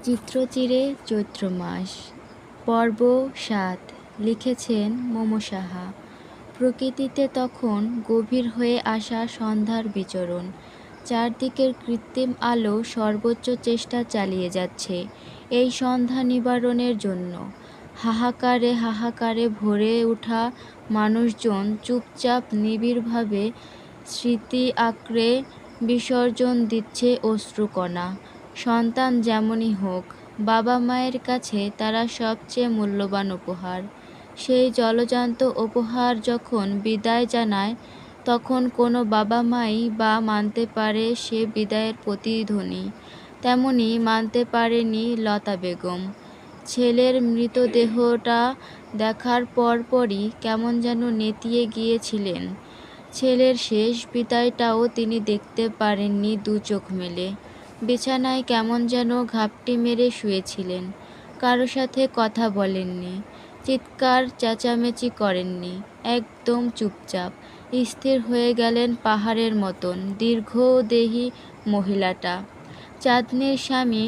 চিত্রচিরে চৈত্র মাস পর্ব ৭ লিখেছেন মোমো সাহা। প্রকৃতিতে তখন গভীর হয়ে আসা সন্ধ্যার বিচরণ। চারদিকের কৃত্রিম আলো সর্বোচ্চ চেষ্টা চালিয়ে যাচ্ছে এই সন্ধ্যা নিবারণের জন্য। হাহাকারে হাহাকারে ভরে ওঠা মানুষজন চুপচাপ নিবিড়ভাবে স্মৃতি আঁকড়ে বিসর্জন দিচ্ছে অশ্রুকণা। সন্তান যেমনই হোক, বাবা মায়ের কাছে তারা সবচেয়ে মূল্যবান উপহার। সেই জলজান্ত উপহার যখন বিদায় জানায়, তখন কোনো বাবা মাই বা মানতে পারে সে বিদায়ের প্রতিধ্বনি। তেমনি মানতে পারেনি লতা বেগম। ছেলের মৃতদেহটা দেখার পরপরই কেমন যেন নেতিয়ে গিয়েছিলেন। ছেলের শেষ বিদায়টাও তিনি দেখতে পারেননি দু চোখ মেলে। বিছানায় কেমন যেন ঘাপটি মেরে শুয়েছিলেন। কারো সাথে কথা বলেননি, চিৎকার চেঁচামেচি করেননি, একদম চুপচাপ স্থির হয়ে গেলেন পাহাড়ের মতন দীর্ঘদেহী মহিলাটা। চাঁদনির স্বামী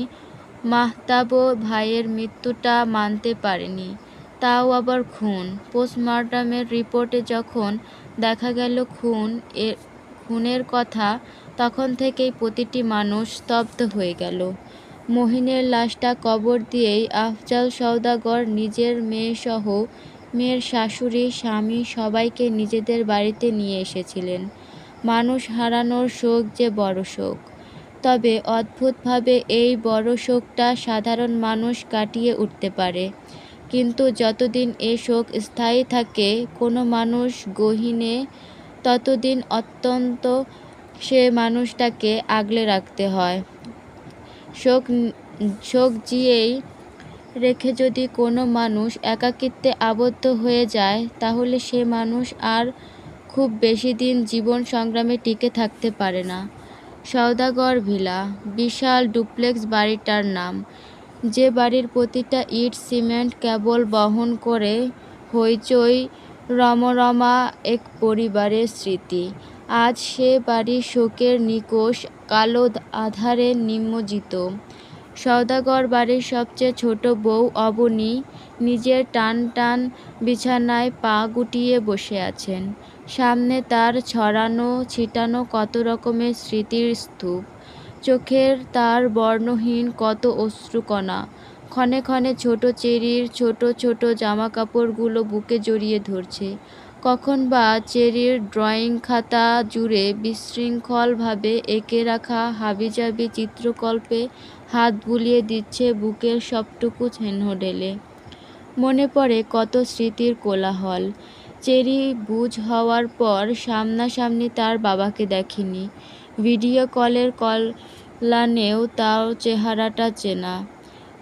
মাহতাব ভাইয়ের মৃত্যুটা মানতে পারেনি, তাও আবার খুন। পোস্টমর্টমের রিপোর্টে যখন দেখা গেল খুনের কথা, তখন থেকেই প্রতিটি মানুষ স্তব্ধ হয়ে গেল। মহিনের লাশটা কবর দিয়েই আফজাল সওদাগর নিজের মেয়েসহ মেয়ের শাশুড়ি, স্বামী সবাইকে নিজেদের বাড়িতে নিয়ে এসেছিলেন। মানুষ হারানোর শোক যে বড় শোক, তবে অদ্ভুতভাবে এই বড় শোকটা সাধারণ মানুষ কাটিয়ে উঠতে পারে। কিন্তু যতদিন এ শোক স্থায়ী থাকে কোনো মানুষ গহীনে, ততদিন অত্যন্ত সে মানুষটাকে আগলে রাখতে হয়। শোক জিয়েই রেখে যদি কোনো মানুষ একাকিত্বে আবদ্ধ হয়ে যায়, তাহলে সে মানুষ আর খুব বেশি দিন জীবন সংগ্রামে টিকে থাকতে পারে না। সওদাগর ভিলা, বিশাল ডুপ্লেক্স বাড়িটার নাম, যে বাড়ির প্রতিটা ইট সিমেন্ট কেবল বহন করে হইচই রমরমা এক পরিবারের স্মৃতি। আজ সে বাড়ি শোকের নিকোষ কালো আধারে নিমজ্জিত। সওদাগর বাড়ির সবচেয়ে ছোট বউ অবনী নিজের টান টান বিছানায় পা গুটিয়ে বসে আছেন। সামনে তার ছড়ানো ছিটানো কত রকমের স্মৃতির স্তূপ। চোখের তার বর্ণহীন কত অশ্রুকণা। ক্ষণে ক্ষণে ছোট চেরির ছোট ছোট জামাকাপড়গুলো বুকে জড়িয়ে ধরছে। কখন বা চেরির ড্রয়িং খাতা জুড়ে বিশৃঙ্খলভাবে এঁকে রাখা হাবিজাবি চিত্রকল্পে হাত বুলিয়ে দিচ্ছে বুকের সবটুকু চিহ্ন ঢেলে। মনে পড়ে কত স্মৃতির কোলাহল। চেরি বুঝ হওয়ার পর সামনাসামনি তার বাবাকে দেখেনি। ভিডিও কলের কল্যাণেও তার চেহারাটা চেনা।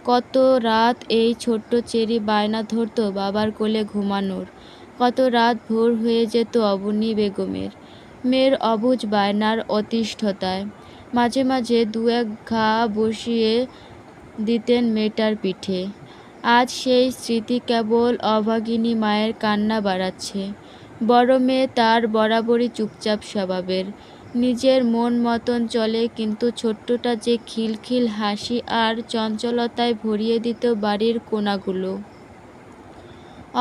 কত রাত এই ছোট্ট চেরি বায়না ধরত বাবার কোলে ঘুমানোর। কত রাত ভোর হয়ে যেত অবনী বেগমের, মেয়ের অবুঝ বায়নার অতিষ্ঠতায়। মাঝে মাঝে দু এক ঘা বসিয়ে দিতেন মেয়েটার পিঠে। আজ সেই স্মৃতি কেবল অভাগিনী মায়ের কান্না বাড়াচ্ছে। বড় মেয়ে তার বরাবরই চুপচাপ স্বভাবের, নিজের মন মতন চলে, কিন্তু ছোট্টটা যে খিলখিল হাসি আর চঞ্চলতায় ভরিয়ে দিত বাড়ির কোণাগুলো।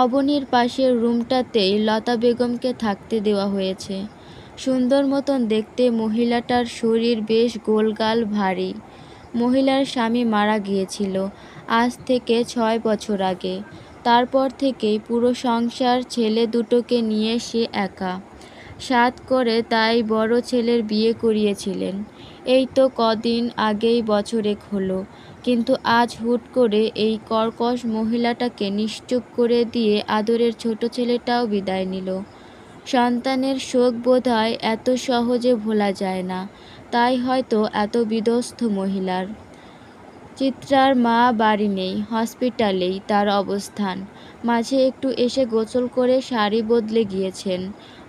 অবনীর পাশের রুমটাতেই লতা বেগমকে থাকতে দেওয়া হয়েছে। সুন্দর মতন দেখতে মহিলাটার শরীর বেশ গোলগাল ভারী। মহিলার স্বামী মারা গিয়েছিল আজ থেকে ৬ বছর আগে। তারপর থেকেই পুরো সংসার ছেলে দুটোকে নিয়ে সে একা। সাধ করে তাই বড় ছেলের বিয়ে করিয়েছিলেন। এই তো কদিন আগেই বছরেক হলো, কিন্তু আজ হুট করে এই কর্কশ মহিলাটাকে নিশ্চুপ করে দিয়ে আদরের ছোট ছেলেটাও বিদায় নিল। সন্তানের শোক বোধহয় এত সহজে ভোলা যায় না, তাই হয়তো এত বিধ্বস্ত মহিলার। চিত্রার মা বাড়ি নেই, হসপিটালেই তার অবস্থান। মাঝে একটু এসে গোসল করে শাড়ি বদলে গিয়েছেন।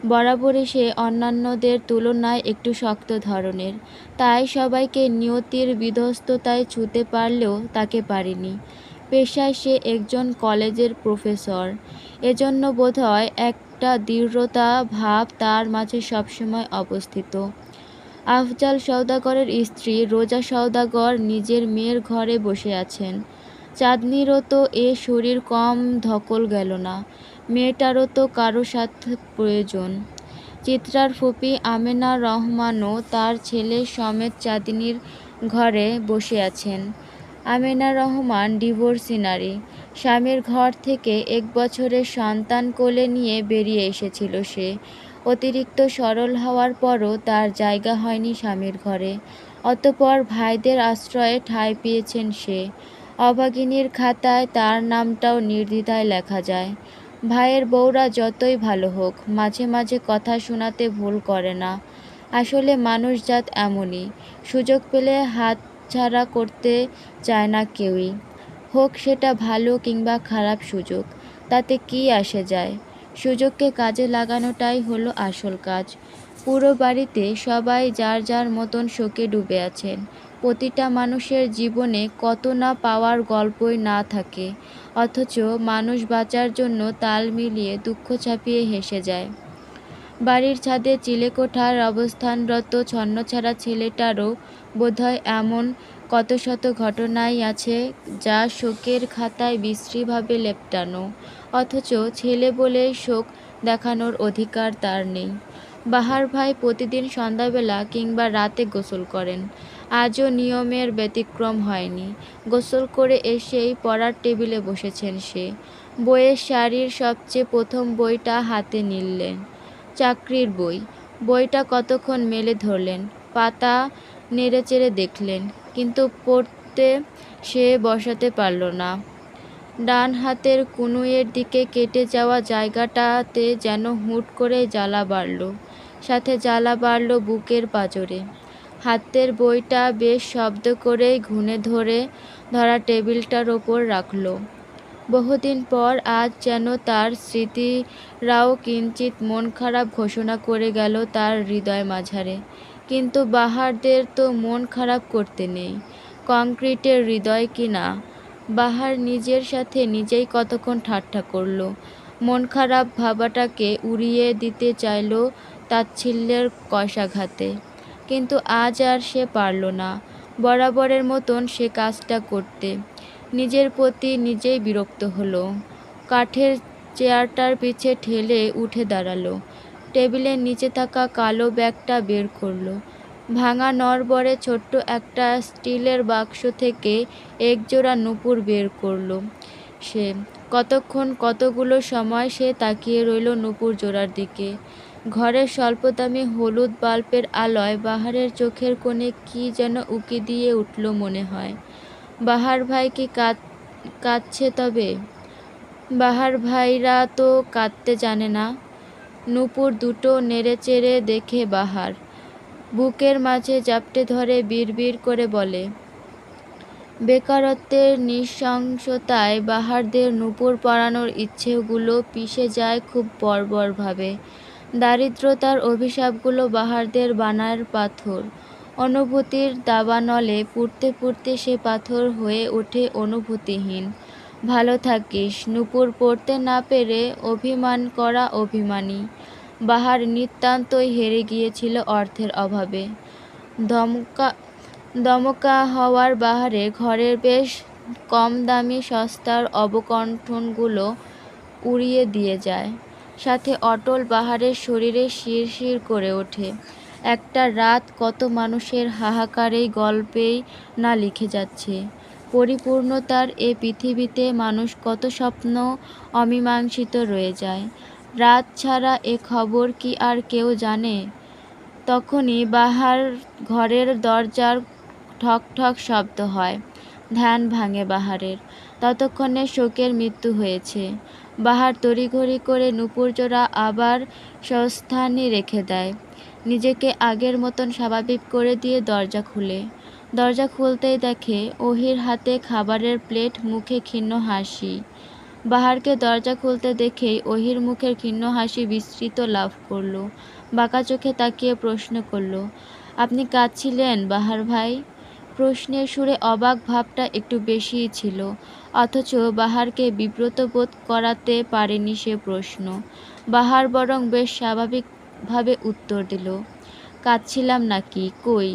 বরাবরই সে অন্যান্যদের তুলনায় একটু শক্ত ধরনের, তাই সবাইকে নিয়তির বিধ্বস্ততায় ছুঁতে পারলেও তাকে পারেনি। পেশায় সে একজন কলেজের প্রফেসর, এজন্য বোধহয় একটা দৃঢ়তা ভাব তার মাঝে সবসময় অবস্থিত। আফজাল সওদাগরের স্ত্রী রোজা সওদাগর নিজের মেয়ের ঘরে বসে আছেন। চাঁদনিরও তো এ শরীর কম ধকল গেল না, মেয়েটারও তো কারো সাথে প্রয়োজন। চিত্রার ফুপি আমেনা রহমানও তার ছেলে সমেত চাঁদনির ঘরে বসে আছেন। আমেনা রহমান ডিভোর্সি নারী। স্বামীর ঘর থেকে 1 বছরের সন্তান কোলে নিয়ে বেরিয়ে এসেছিল সে। অতিরিক্ত সরল হওয়ার পরও তার জায়গা হয়নি স্বামীর ঘরে। অতঃপর ভাইদের আশ্রয়ে ঠাঁই পেয়েছেন সে। অভাগিনীর খাতায় তার নামটাও নির্দ্বিধায় লেখা যায়। ভাইয়ের বউরা যতই ভালো হোক, মাঝে মাঝে কথা শোনাতে ভুল করে না। আসলে মানুষজাত এমনই, সুযোগ পেলে হাতছাড়া করতে চায় না কেউই। হোক সেটা ভালো কিংবা খারাপ সুযোগ, তাতে কী আসে যায়। সুযোগকে কাজে লাগানোটাই হলো আসল কাজ। পুরো বাড়িতে সবাই যার যার মতন শোকে ডুবে আছেন। প্রতিটা মানুষের জীবনে কত না পাওয়ার গল্পই না থাকে, অথচ মানুষ বাঁচার জন্য তাল মিলিয়ে দুঃখ চাপিয়ে হেসে যায়। বাড়ির ছাদে চিলেকোঠার অবস্থানরত ছন্নছাড়া ছেলেটারও বোধহয় এমন কত শত ঘটনাই আছে যা শোকের খাতায় বিশ্রীভাবে লেপটানো, অথচ ছেলে বলে শোক দেখানোর অধিকার তার নেই। বাহার ভাই প্রতিদিন সন্ধ্যাবেলা কিংবা রাতে গোসল করেন। আজও নিয়মের ব্যতিক্রম হয়নি। গোসল করে এসেই পড়ার টেবিলে বসেছেন সে। বইয়ের সারির সবচেয়ে প্রথম বইটা হাতে নিলেন। চাকরির বই। বইটা কতক্ষণ মেলে ধরলেন, পাতা নেড়েচেড়ে দেখলেন, কিন্তু পড়তে সে বসাতে পারল না। ডান হাতের কনুইয়ের দিকে কেটে যাওয়া জায়গাটাতে যেন হুট করে জ্বালা বাড়ল, সাথে জ্বালা বাড়ল বুকের পাঁজরে। হাতের বইটা বেশ শব্দ করেই ঘুণে ধরা টেবিলটার ওপর রাখল। বহুদিন পর আজ যেন তার স্মৃতিরাও কিঞ্চিৎ মন খারাপ ঘোষণা করে গেল তার হৃদয় মাঝারে। কিন্তু বাহারদের তো মন খারাপ করতে নেই, কংক্রিটের হৃদয় কি না। বাহার নিজের সাথে নিজেই কতক্ষণ ঠাট্টা করল, মন খারাপ ভাবাটাকে উড়িয়ে দিতে চাইল তাচ্ছিল্যের কষাঘাতে। কিন্তু আজ আর সে পারল না বরাবরের মতন সে কাজটা করতে। নিজের প্রতি নিজেই বিরক্ত হলো। কাঠের চেয়ারটার পিছে ঠেলে উঠে দাঁড়ালো। টেবিলের নিচে থাকা কালো ব্যাগটা বের করলো। ভাঙা নড়বড়ে ছোট্ট একটা স্টিলের বাক্স থেকে একজোড়া নূপুর বের করলো সে। কতগুলো সময় সে তাকিয়ে রইল নূপুর জোড়ার দিকে। ঘরের স্বল্পদামি হলুদ বাল্বের আলোয় বাহারের চোখের কোণে কী যেন উকি দিয়ে উঠল মনে হয়। বাহার ভাই কি কাঁদছে তবে? বাহার ভাইরা তো কাঁদতে জানে না। নূপুর দুটো নেড়েচেড়ে দেখে বাহার বুকের মাঝে জাপটে ধরে বিড়বিড় করে বলে। বেকারত্বের নৃশংসতায় বাহারদের নূপুর পরানোর ইচ্ছেগুলো পিষে যায় খুব বর্বরভাবে। দারিদ্রতার অভিশাপগুলো বাহারদের বানার পাথর। অনুভূতির দাবানলে পুড়তে পুড়তে সে পাথর হয়ে ওঠে অনুভূতিহীন। ভালো থাকিস। নূপুর পড়তে না পেরে অভিমান করা অভিমানী। বাহার নিতান্তই হেরে গিয়েছিল অর্থের অভাবে। দমকা হওয়ার বাহারে ঘরের বেশ কম দামি সস্তার অবকণ্ঠনগুলো উড়িয়ে দিয়ে যায়। সাথে অটল বাহারের শরীরে শিরশির করে ওঠে। একটা রাত কত মানুষের হাহাকারেই গল্পেই না লিখে যাচ্ছে। পরিপূর্ণতার এ পৃথিবীতে মানুষ কত স্বপ্ন অমীমাংসিত রয়ে যায়। রাত ছাড়া এ খবর কি আর কেউ জানে? তখনই বাহার ঘরের দরজার ঠক ঠক শব্দ হয়। ধ্যান ভাঙে বাহারের। ততক্ষণে শোকের মৃত্যু হয়েছে। বাহার তড়িঘড়ি করে নূপুরজোড়া আবার স্বস্থানে রেখে দেয়। নিজেকে আগের মতন স্বাভাবিক করে দিয়ে দরজা খুলে। দরজা খুলতেই দেখে ওহির হাতে খাবারের প্লেট, মুখে ক্ষীণ হাসি। বাহারকে দরজা খুলতে দেখেই ওহির মুখের ক্ষীণ হাসি বিস্তৃত লাভ করল। বাঁকা চোখে তাকিয়ে প্রশ্ন করল, আপনি কাঁদছিলেন বাহার ভাই? প্রশ্নের সুরে অবাক ভাবটা একটু বেশিই ছিল, অথচ বাহারকে বিব্রত বোধ করাতে পারেনি সে প্রশ্ন। বাহার বরং বেশ স্বাভাবিকভাবে উত্তর দিল, কাঁদছিলাম নাকি? কই,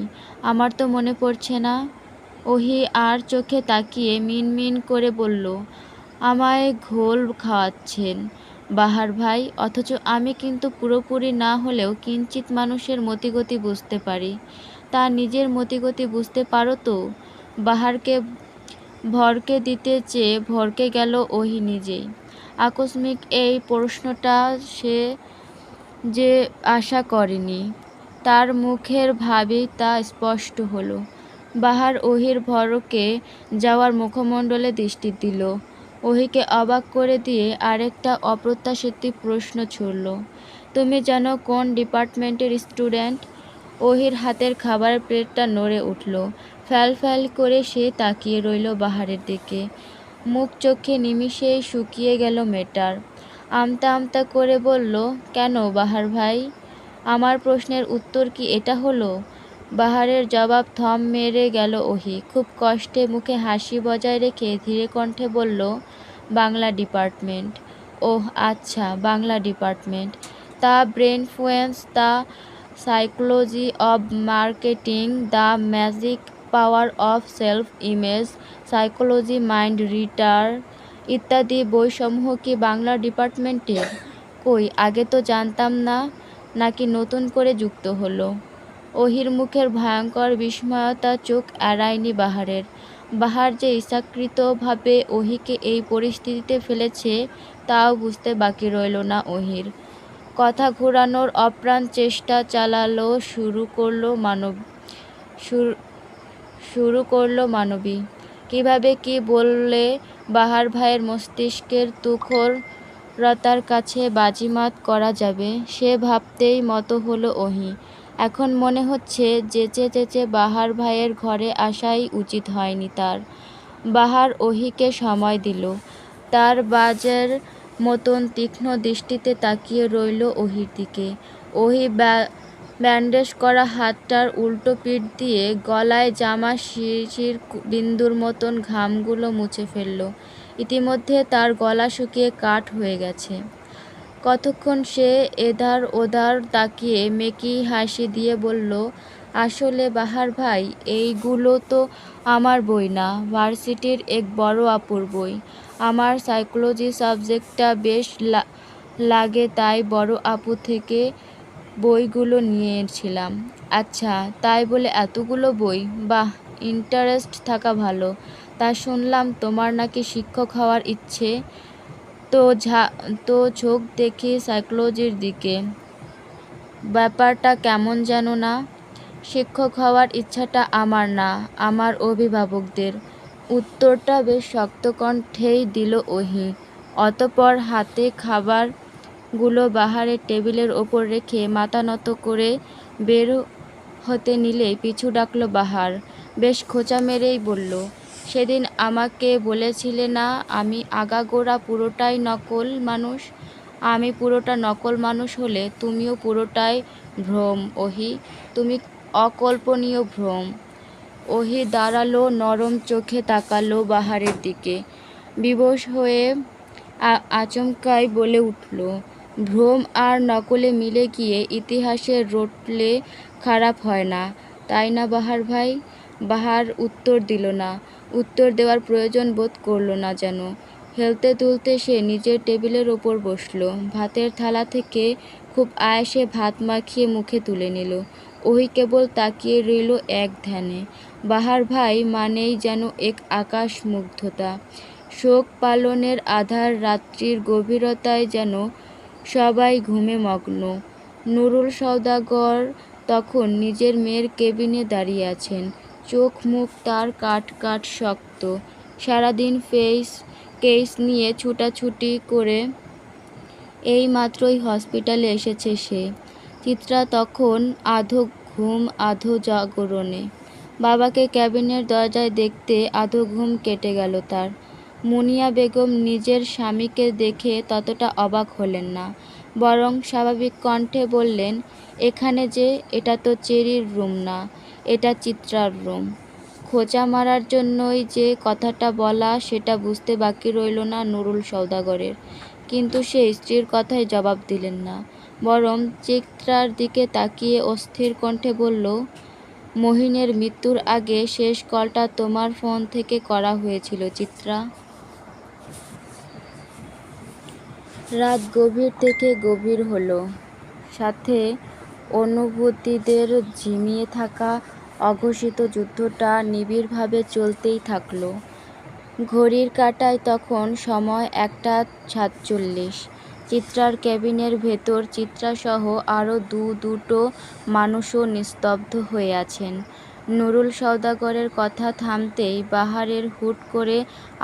আমার তো মনে পড়ছে না। ওহি আর চোখে তাকিয়ে মিনমিন করে বলল, আমায় ঘোল খাওয়াচ্ছেন বাহার ভাই। অথচ আমি কিন্তু পুরোপুরি না হলেও কিঞ্চিৎ মানুষের মতিগতি বুঝতে পারি। তা নিজের মতিগতি বুঝতে পারো তো? বাহারকে ভরকে দিতে চেয়ে ভরকে গেল ওহি নিজেই। আকস্মিক এই প্রশ্নটা সে যে আশা করেনি, তার মুখের ভাবেই তা স্পষ্ট হলো। বাহার ওহির ভরকে যাওয়ার মুখমণ্ডলে দৃষ্টি দিল। ওহিকে অবাক করে দিয়ে আরেকটা অপ্রত্যাশিত প্রশ্ন ছুড়ল, তুমি জানো কোন ডিপার্টমেন্টের স্টুডেন্ট? ওহির হাতের খাবারের প্লেটটা নড়ে উঠল। ফ্যাল ফ্যাল করে সে তাকিয়ে রইল বাহারের দিকে। মুখ চোখে নিমিষেই শুকিয়ে গেল মেয়েটার। আমতা আমতা করে বলল, কেন বাহার ভাই? আমার প্রশ্নের উত্তর কি এটা হলো? বাহারের জবাব থম মেরে গেল ওহি। খুব কষ্টে মুখে হাসি বজায় রেখে ধীরে কণ্ঠে বলল, বাংলা ডিপার্টমেন্ট। ওহ আচ্ছা, বাংলা ডিপার্টমেন্ট। তা ব্রেনফুয়েন্স, তা psychology of marketing, the magic power of self image, psychology mind reader ইত্যাদি বইসমূহ কি বাংলা ডিপার্টমেন্টের? কই, আগে তো জানতাম না। নাকি নতুন করে যুক্ত হলো? ওহির মুখের ভয়ঙ্কর বিস্ময়তা চোখ এড়ায়নি বাহারের। বাহার যে ইচ্ছাকৃতভাবে ওহিকে এই পরিস্থিতিতে ফেলেছে তাও বুঝতে বাকি রইল না ওহির। কথা ঘোরানোর অপ্রাণ চেষ্টা চালালো। শুরু করলো মানবী। কিভাবে কি বললে বাহার ভাইয়ের মস্তিষ্কের তুখোড়তার কাছে বাজিমাত করা যাবে সে ভাবতেই মতো হলো ওহি। এখন মনে হচ্ছে যেচে চেঁচে বাহার ভাইয়ের ঘরে আসাই উচিত হয়নি তার। বাহার ওহিকে সময় দিল। তার বাজের মতন তীক্ষ্ণ দৃষ্টিতে তাকিয়ে রইল ওহির দিকে। ওহি ব্যান্ডেজ করা হাতটার উল্টো পিঠ দিয়ে গলায় জামা শিশির বিন্দুর মতন ঘামগুলো মুছে ফেলল। ইতিমধ্যে তার গলা শুকিয়ে কাঠ হয়ে গেছে। কতক্ষণ সে এধার ওধার তাকিয়ে মেকি হাসি দিয়ে বলল, আসলে বাহার ভাই, এইগুলো তো আমার বই না, ভার্সিটির এক বড় আপুর বই। আমার সাইকোলজি সাবজেক্টটা বেশ লাগে তাই বড় আপু থেকে বইগুলো নিয়েছিলাম। আচ্ছা, তাই বলে এতগুলো বই? বাহ, ইন্টারেস্ট থাকা ভালো। তা শুনলাম তোমার নাকি শিক্ষক হওয়ার ইচ্ছে। তো ঝোঁক দেখি সাইকোলজির দিকে। ব্যাপারটা কেমন যেন না? শিক্ষক হওয়ার ইচ্ছাটা আমার না, আমার অভিভাবকদের। উত্তরটা বেশ শক্ত কণ্ঠেই দিল ওহি। অতঃপর হাতে খাবারগুলো বাহারের টেবিলের ওপর রেখে মাথা নত করে বের হতে নিলেই পিছু ডাকল বাহার। বেশ খোঁচা মেরেই বলল, সেদিন আমাকে বলেছিলে না আমি আগাগোড়া পুরোটাই নকল মানুষ? আমি পুরোটা নকল মানুষ হলে তুমিও পুরোটাই ভ্রম ওহি। তুমি অকল্পনীয় ভ্রম। ওহি দাঁড়ালো, নরম চোখে তাকালো বাহারের দিকে। বিবশ হয়ে আচমকাই বলে উঠল, ভ্রম আর নকলে মিলে গিয়ে ইতিহাসের রটলে খারাপ হয় না, তাই না বাহার ভাই? বাহার উত্তর দিল না। উত্তর দেওয়ার প্রয়োজন বোধ করল না যেন। হেলতে দুলতে সে নিজের টেবিলের ওপর বসল। ভাতের থালা থেকে খুব আয়াসে ভাত মাখিয়ে মুখে তুলে নিল। ওহি কেবল তাকিয়ে রইল এক ধ্যানে। বাহার ভাই মানেই যেন এক আকাশ মুগ্ধতা। শোক পালনের আধার রাত্রির গভীরতায় যেন সবাই ঘুমে মগ্ন। নুরুল সওদাগর তখন নিজের মেয়ের কেবিনে দাঁড়িয়ে আছেন। চোখ মুখ তার কাট কাট শক্ত। সারাদিন কেস নিয়ে ছুটাছুটি করে এই মাত্রই হসপিটালে এসেছে সে। চিত্রা তখন আধো ঘুম আধো জাগরণে। বাবাকে ক্যাবিনের দরজায় দেখতে আধো ঘুম কেটে গেল তার। মুনিয়া বেগম নিজের স্বামীকে দেখে ততটা অবাক হলেন না, বরং স্বাভাবিক কণ্ঠে বললেন, এখানে যে, এটা তো চেরির রুম না, এটা চিত্রার রুম। খোঁচা মারার জন্যই যে কথাটা বলা সেটা বুঝতে বাকি রইল না নুরুল সওদাগরের। কিন্তু সে স্ত্রীর কথায় জবাব দিলেন না। বরং চিত্রার দিকে তাকিয়ে অস্থির কণ্ঠে বলল, মহিনের মৃত্যুর আগে শেষ কলটা তোমার ফোন থেকে করা হয়েছিল চিত্রা। রাত গভীর থেকে গভীর হলো, সাথে অনুভূতিদের ঝিমিয়ে থাকা অঘোষিত যুদ্ধটা নিবিড়ভাবে চলতেই থাকলো। ঘড়ির কাঁটায় তখন সময় 1টা 47। চিত্রার কেবিনের ভেতর চিত্রাসহ আরও দুটো মানুষও নিস্তব্ধ হয়ে আছেন। নুরুল সওদাগরের কথা থামতেই বাহারের হুট করে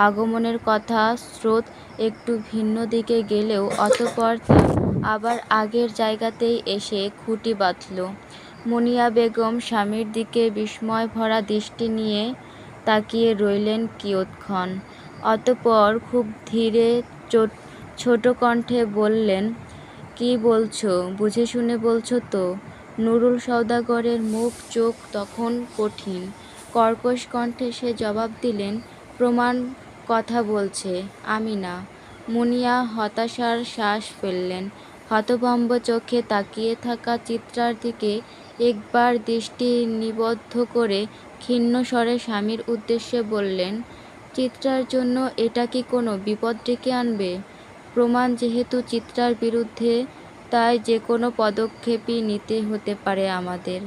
আগমনের কথা স্রোত একটু ভিন্ন দিকে গেলেও অতঃপর তা আবার আগের জায়গাতেই এসে খুঁটি বাঁধল। মুনিয়া বেগম স্বামীর দিকে বিস্ময় ভরা দৃষ্টি নিয়ে তাকিয়ে রইলেন কিয়ৎক্ষণ। অতঃপর খুব ধীরে ছোট কণ্ঠে বললেন, কি বলছো? বুঝে শুনে বলছো তো? নুরুল সওদাগরের মুখ চোখ তখন কঠিন। কর্কশ কণ্ঠে সে জবাব দিলেন, প্রমাণ কথা বলছে, আমি না। মুনিয়া হতাশার শ্বাস ফেললেন। হতভম্ব চোখে তাকিয়ে থাকা চিত্রার দিকে একবার দৃষ্টি নিবদ্ধ করে ক্ষীণ স্বরে স্বামীর উদ্দেশ্যে বললেন, চিত্রার জন্য এটা কি কোনো বিপদ ডেকে আনবে? প্রমাণ যেহেতু চিত্রার বিরুদ্ধে, তাই যে কোনো পদক্ষেপই নিতে হতে পারে আমাদের।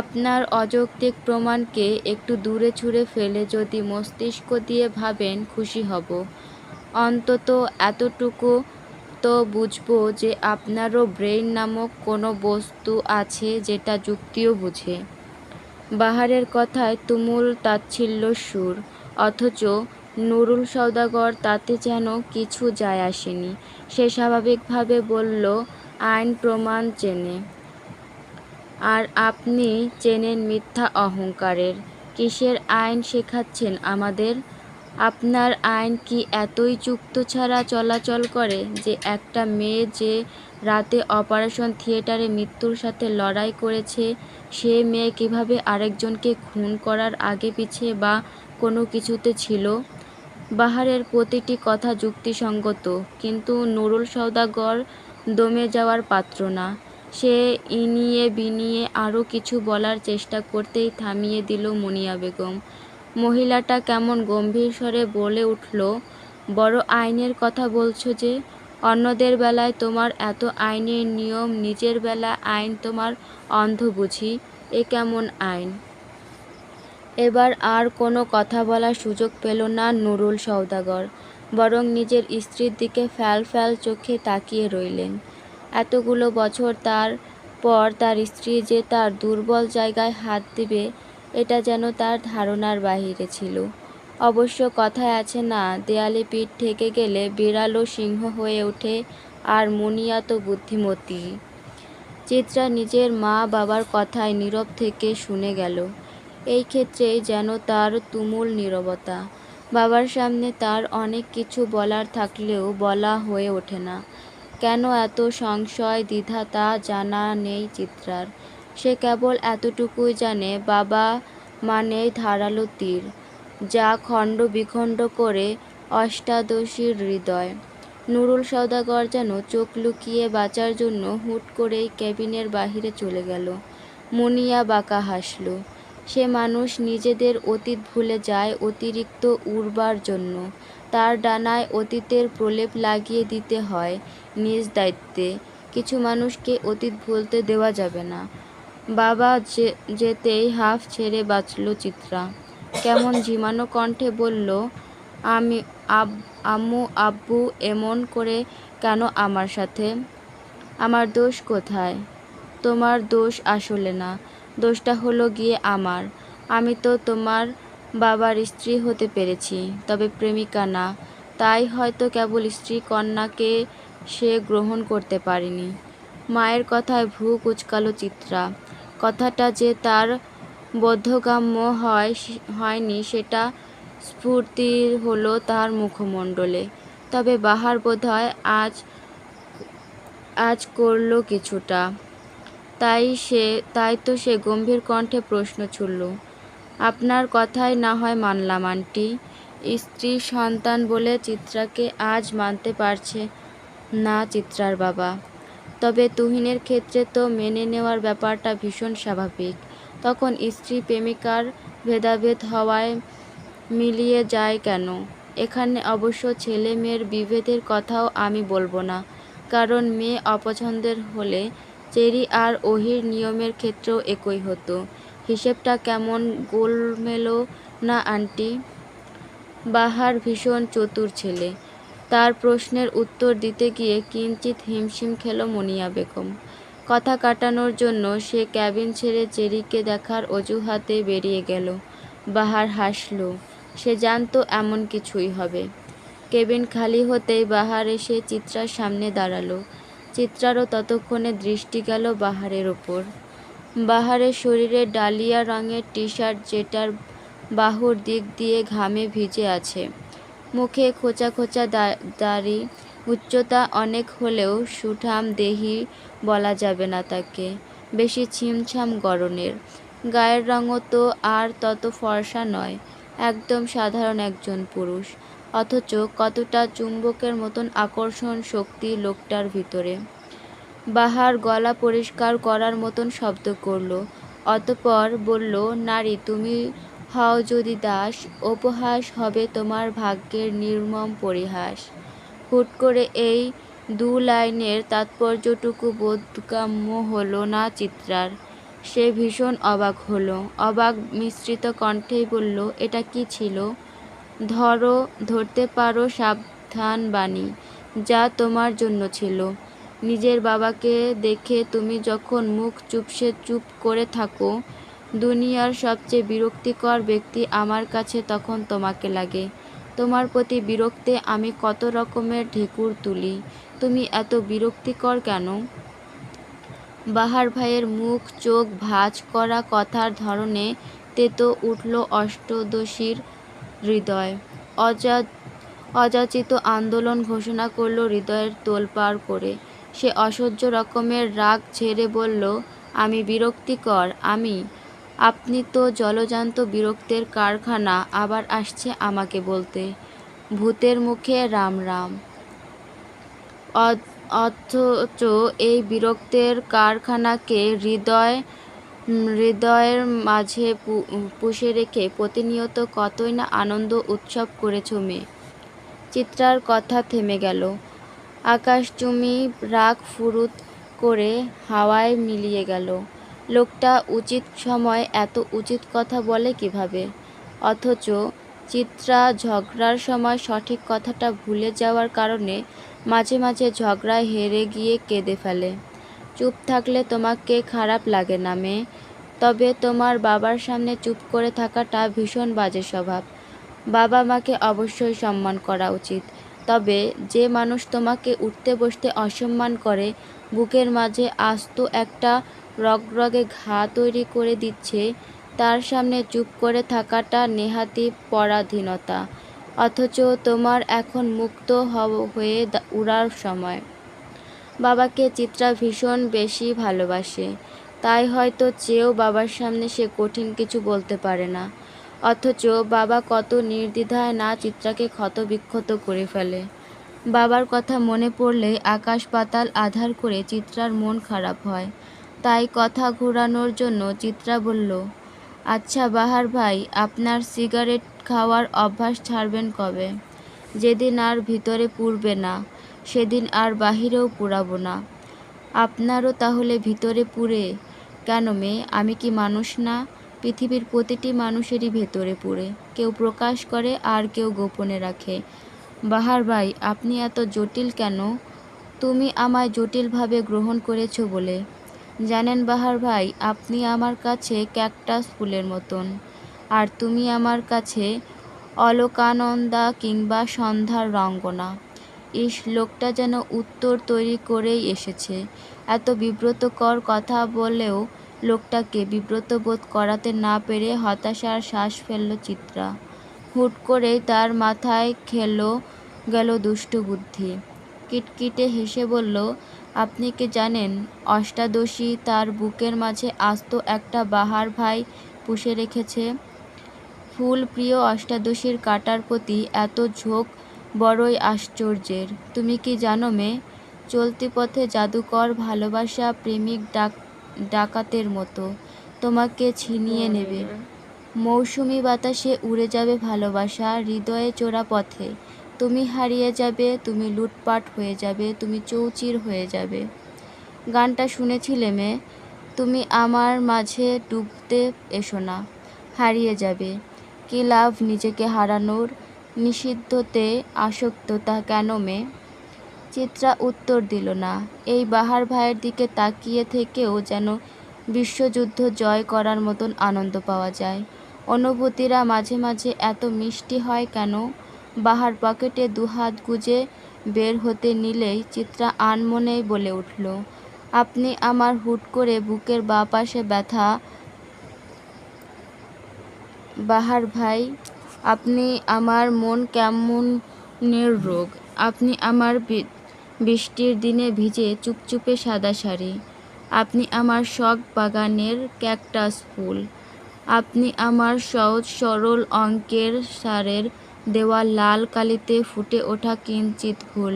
আপনার অযৌক্তিক প্রমাণকে একটু দূরে ছুঁড়ে ফেলে যদি মস্তিষ্ক দিয়ে ভাবেন খুশি হব। অন্তত এতটুকু তো বুঝবো যে আপনারও ব্রেইন নামক কোনো বস্তু আছে যেটা যুক্তিও বুঝে। বাহারের কথায় তুমুল তাচ্ছিল্যের সুর, অথচ নুরুল সওদাগর তাতে যেন কিছু যায় আসেনি। সে স্বাভাবিকভাবে বলল, আইন প্রমাণ চেনে, আর আপনি চেনেন মিথ্যা অহংকারের। কিসের আইন শেখাচ্ছেন আমাদের? আপনার আইন কি এতই যুক্ত ছাড়া চলাচল করে যে একটা মেয়ে যে রাতে অপারেশন থিয়েটারে মৃত্যুর সাথে লড়াই করেছে, সে মেয়ে কিভাবে আরেকজনকে খুন করার আগে পিছে বা কোনো কিছুতে ছিল? বাহারের প্রতিটি কথা যুক্তিসঙ্গত, কিন্তু নুরুল সওদাগর দমে যাওয়ার পাত্র না। সে ইনিয়ে বিনিয়ে আরও কিছু বলার চেষ্টা করতেই থামিয়ে দিল মুনিয়া বেগম। মহিলাটা কেমন গম্ভীর স্বরে বলে উঠল, বড় আইনের কথা বলছো যে? অন্যদের বেলায় তোমার এত আইনের নিয়ম, নিজের বেলায় আইন তোমার অন্ধ বুঝি? এ কেমন আইন? এবার আর কোনো কথা বলার সুযোগ পেল না নুরুল সওদাগর, বরং নিজের স্ত্রীর দিকে ফ্যাল ফ্যাল চোখে তাকিয়ে রইলেন। এতগুলো বছর তার পর তার স্ত্রী যে তার দুর্বল জায়গায় হাত দেবে, এটা যেন তার ধারণার বাহিরে ছিল। অবশ্য কথায় আছে না, দেয়ালে পিঠ ঠেকে গেলে বিড়ালও সিংহ হয়ে ওঠে, আর মুনিয়া তো বুদ্ধিমতী। চিত্রা নিজের মা বাবার কথায় নীরব থেকে শুনে গেল। এই ক্ষেত্রেই যেন তার তুমুল নীরবতা। বাবার সামনে তার অনেক কিছু বলার থাকলেও বলা হয়ে ওঠে না। কেন এত সংশয় দ্বিধা তা জানা নেই চিত্রার। সে কেবল এতটুকুই জানে, বাবা মানেই ধারালো তীর, যা খণ্ড বিখণ্ড করে অষ্টাদশীর হৃদয়। নুরুল সওদাগর যেন চোখ লুকিয়ে বাঁচার জন্য হুট করেই কেবিনের বাহিরে চলে গেল। মুনিয়া বাঁকা হাসল। সে মানুষ নিজেদের অতীত ভুলে যায় অতিরিক্ত উড়বার জন্য। তার ডানায় অতীতের প্রলেপ লাগিয়ে দিতে হয় নিজ দায়িত্বে। কিছু মানুষকে অতীত ভুলতে দেওয়া যাবে না। বাবা যেতেই হাঁফ ছেড়ে বাঁচল চিত্রা। কেমন ঝিমানো কণ্ঠে বলল, আম্মু আব্বু এমন করে কেন আমার সাথে? আমার দোষ কোথায়? তোমার দোষ আসলে না, দোষটা হলো গিয়ে আমার। আমি তো তোমার বাবার স্ত্রী হতে পেরেছি, তবে প্রেমিকা না। তাই হয়তো কেবল স্ত্রী কন্যাকে সে গ্রহণ করতে পারেনি। মায়ের কথায় ভ্রু কুঁচকাল চিত্রা। কথাটা যে তার বোধগম্য হয়নি সেটা স্ফুরিত হলো তার মুখমণ্ডলে। তবে বাহার বোধহয় আজ করল কিছুটা। তাই তো সে গম্ভীর কণ্ঠে প্রশ্ন ছুড়ল, আপনার কথাই না হয় মানলাম আন্টি। স্ত্রী সন্তান বলে চিত্রাকে আজ মানতে পারছে না চিত্রার বাবা। তবে তুহিনের ক্ষেত্রে তো মেনে নেওয়ার ব্যাপারটা ভীষণ স্বাভাবিক। তখন স্ত্রী প্রেমিকার ভেদাভেদ হওয়ায় মিলিয়ে যায় কেন? এখানে অবশ্য ছেলে মেয়ের বিভেদের কথাও আমি বলবো না, কারণ মেয়ে অপছন্দের হলে চেরি আর ওহির নিয়মের ক্ষেত্রেও একই হতো। হিসেবটা কেমন গোলমেলো না আন্টি? বাহার ভীষণ চতুর ছেলে। তার প্রশ্নের উত্তর দিতে গিয়ে কিঞ্চিৎ হিমশিম খেল মুনিয়া বেগম। কথা কাটানোর জন্য সে ক্যাবিন ছেড়ে চেরিকে দেখার অজুহাতে বেরিয়ে গেল। বাহার হাসল। সে জানত এমন কিছুই হবে। কেবিন খালি হতেই বাহার এসে চিত্রার সামনে দাঁড়ালো। চিত্রারও ততক্ষণে দৃষ্টি গেল বাহারের ওপর। বাহারের শরীরে ডালিয়া রঙের টি-শার্ট, যেটার বাহুর দিক দিয়ে ঘামে ভিজে আছে। মুখে খোঁচা খোঁচা দাড়ি, উচ্চতা অনেক হলেও সুঠাম দেহি বলা যাবে না তাকে, বেশি ছিমছাম গড়নের। গায়ের রঙও তো আর তত ফর্সা নয়, একদম সাধারণ একজন পুরুষ, অথচ কতটা চুম্বকের মতন আকর্ষণ শক্তি লোকটার ভিতরে। বাহার গলা পরিষ্কার করার মতন শব্দ করল, অতঃপর বলল, নারী তুমি হও যদি দাস, উপহাস হবে তোমার ভাগ্যের নির্মম পরিহাস। হুট করে এই দু লাইনের তাৎপর্যটুকু বোধগম্য হলো না চিত্রার। সে ভীষণ অবাক হলো। অবাক মিশ্রিত কণ্ঠেই বলল, এটা কি ছিল? ধরতে পারো সাবধান বাণী, যা তোমার জন্য ছিল। নিজের বাবাকে দেখে তুমি যখন মুখ চুপসে চুপ করে থাকো, দুনিয়ার সবচেয়ে বিরক্তিকর ব্যক্তি আমার কাছে তখন তোমাকে লাগে। তোমার প্রতি বিরক্তে আমি কত রকমের ঢেকুর তুলি, তুমি এত বিরক্তিকর কেন? বাহার ভাইয়ের মুখ চোখ ভাঁজ করা কথার ধরনে তেতো উঠল অষ্টাদশীর হৃদয়। অযাচিত আন্দোলন ঘোষণা করল হৃদয়ের তোলপাড় করে। সে অসহ্য রকমের রাগ ঝেড়ে বলল, আমি বিরক্তিকর? আপনি তো জলজান্ত বিরক্তের কারখানা। আবার আসছে আমাকে বলতে। ভূতের মুখে রাম রাম। অথচ এই বিরক্তের কারখানাকে হৃদয়ের মাঝে পুষে রেখে প্রতিনিয়ত কতই না আনন্দ উৎসব করেছ মেয়ে। চিত্রার কথা থেমে গেল। আকাশচুম্বী রাগ ফুরুত করে হাওয়ায় মিলিয়ে গেল। লোকটা উচিত সময় এত উচিত কথা বলে কিভাবে? অথচ চিত্রা ঝগড়ার সময় সঠিক কথাটা ভুলে যাওয়ার কারণে মাঝে মাঝে ঝগড়ায় হেরে গিয়ে কেঁদে ফেলে। চুপ থাকলে তোমাকে খারাপ লাগে না মেয়ে, তবে তোমার বাবার সামনে চুপ করে থাকাটা ভীষণ বাজে স্বভাব। বাবা মাকে অবশ্যই সম্মান করা উচিত, তবে যে মানুষ তোমাকে উঠতে বসতে অসম্মান করে, বুকের মাঝে আস্ত একটা রগরগে ঘা তৈরি করে দিচ্ছে, তার সামনে চুপ করে থাকাটা নেহাতি পরাধীনতা। অথচ তোমার এখন মুক্ত হয়ে উড়ার সময়। বাবাকে চিত্রা ভীষণ বেশি ভালোবাসে, তাই হয়তো চেয়েও বাবার সামনে সে কঠিন কিছু বলতে পারে না। অথচ বাবা কত নির্দ্বিধায় না চিত্রাকে ক্ষতবিক্ষত করে ফেলে। বাবার কথা মনে পড়লেই আকাশ পাতাল আঁধার করে চিত্রার মন খারাপ হয়। তাই কথা ঘোরানোর জন্য চিত্রা বলল, আচ্ছা বাহার ভাই, আপনার সিগারেট খাওয়ার অভ্যাস ছাড়বেন কবে? যেদিন আর ভিতরে পুড়বে না, সেদিন আর বাহিরেও পুড়াবো না। আপনারও তাহলে ভিতরে পুড়ে? কেন মেয়ে, আমি কি মানুষ না? পৃথিবীর প্রতিটি মানুষেরই ভেতরে পুড়ে, কেউ প্রকাশ করে আর কেউ গোপনে রাখে। বাহার ভাই, আপনি এত জটিল কেন? তুমি আমায় জটিলভাবে গ্রহণ করেছ বলে। জানেন বাহার ভাই, আপনি আমার কাছে ক্যাকটাস ফুলের মতন, আর তুমি আমার কাছে অলোকানন্দা কিংবা সন্ধ্যার রঙ্গনা। ইস, লোকটা যেন উত্তর তৈরি করেই এসেছে। এত বিব্রতকর কথা বলেও লোকটাকে বিব্রত বোধ করাতে না পেরে হতাশার শ্বাস ফেলল চিত্রা। হুট করেই তার মাথায় গেল দুষ্টু বুদ্ধি। কিটকিটে হেসে বলল, আপনি কি জানেন অষ্টাদশী তার বুকের মাঝে আস্ত একটা বাহার ভাই পুষে রেখেছে? ফুল প্রিয় অষ্টাদশীর কাঁটার প্রতি এত ঝোঁক বড়ই আশ্চর্যের। তুমি কি জানো মেয়ে, চলতি পথে জাদুকর ভালোবাসা প্রেমিক ডাকাতের মতো তোমাকে ছিনিয়ে নেবে। মৌসুমি বাতাসে উড়ে যাবে ভালোবাসা হৃদয়ে চোরা পথে। তুমি হারিয়ে যাবে, তুমি লুটপাট হয়ে যাবে, তুমি চৌচির হয়ে যাবে। গানটা শুনেছিলে মেয়ে? তুমি আমার মাঝে ডুবতে এসো না, হারিয়ে যাবে। কী লাভ নিজেকে হারানোর, নিষিদ্ধতে আসক্ততা কেন মেয়ে? চিত্রা উত্তর দিল না। এই বাহার ভাইয়ের দিকে তাকিয়ে থেকেও যেন বিশ্বযুদ্ধ জয় করার মতন আনন্দ পাওয়া যায়। অনুভূতিরা মাঝে মাঝে এত মিষ্টি হয় কেন? বাহার পকেটে দুহাত গুজে বের হতে নিলেই চিত্রা আনমনেই বলে উঠল, আপনি আমার। হুট করে বুকের বাঁ পাশে ব্যথা। বাহার ভাই, আপনি আমার মন কেমনের রোগ। আপনি আমার বৃষ্টির দিনে ভিজে চুপচুপে সাদা শাড়ি। আপনি আমার শখ বাগানের ক্যাকটাস ফুল। আপনি আমার সহজ সরল অঙ্কের সারের দেওয়া লাল কালিতে ফুটে ওঠা কিঞ্চিত ভুল।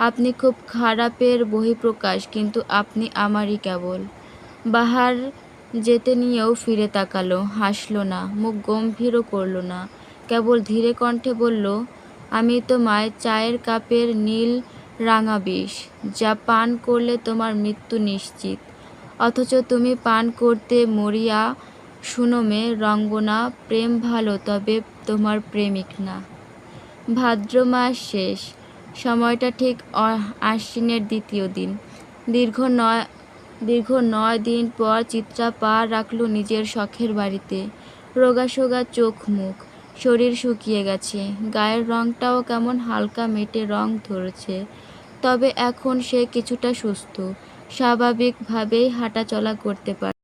আপনি খুব খারাপের বহিঃপ্রকাশ, কিন্তু আপনি আমারই কেবল। বাহার যেতে নিয়েও ফিরে তাকালো, হাসল না, মুখ গম্ভীরও করল না, কেবল ধীরে কণ্ঠে বলল, আমি তোমায় চায়ের কাপের নীল রাঙা বিষ, যা পান করলে তোমার মৃত্যু নিশ্চিত। অথচ তুমি পান করতে মরিয়া। শুনো মেয়ে রঙ্গনা, প্রেম ভালো, তবে তোমার প্রেমিক না। ভাদ্র মাস শেষ, সময়টা ঠিক আশ্বিনের দ্বিতীয় দিন। দীর্ঘ 9 দিন পর চিত্রা পা রাখল নিজের শখের বাড়িতে। রোগাসোগা চোখ মুখ, শরীর শুকিয়ে গেছে, গায়ের রংটাও কেমন হালকা মেটে রং ধরেছে। তবে এখন সে কিছুটা সুস্থ, স্বাভাবিকভাবেই হাঁটাচলা করতে পারে।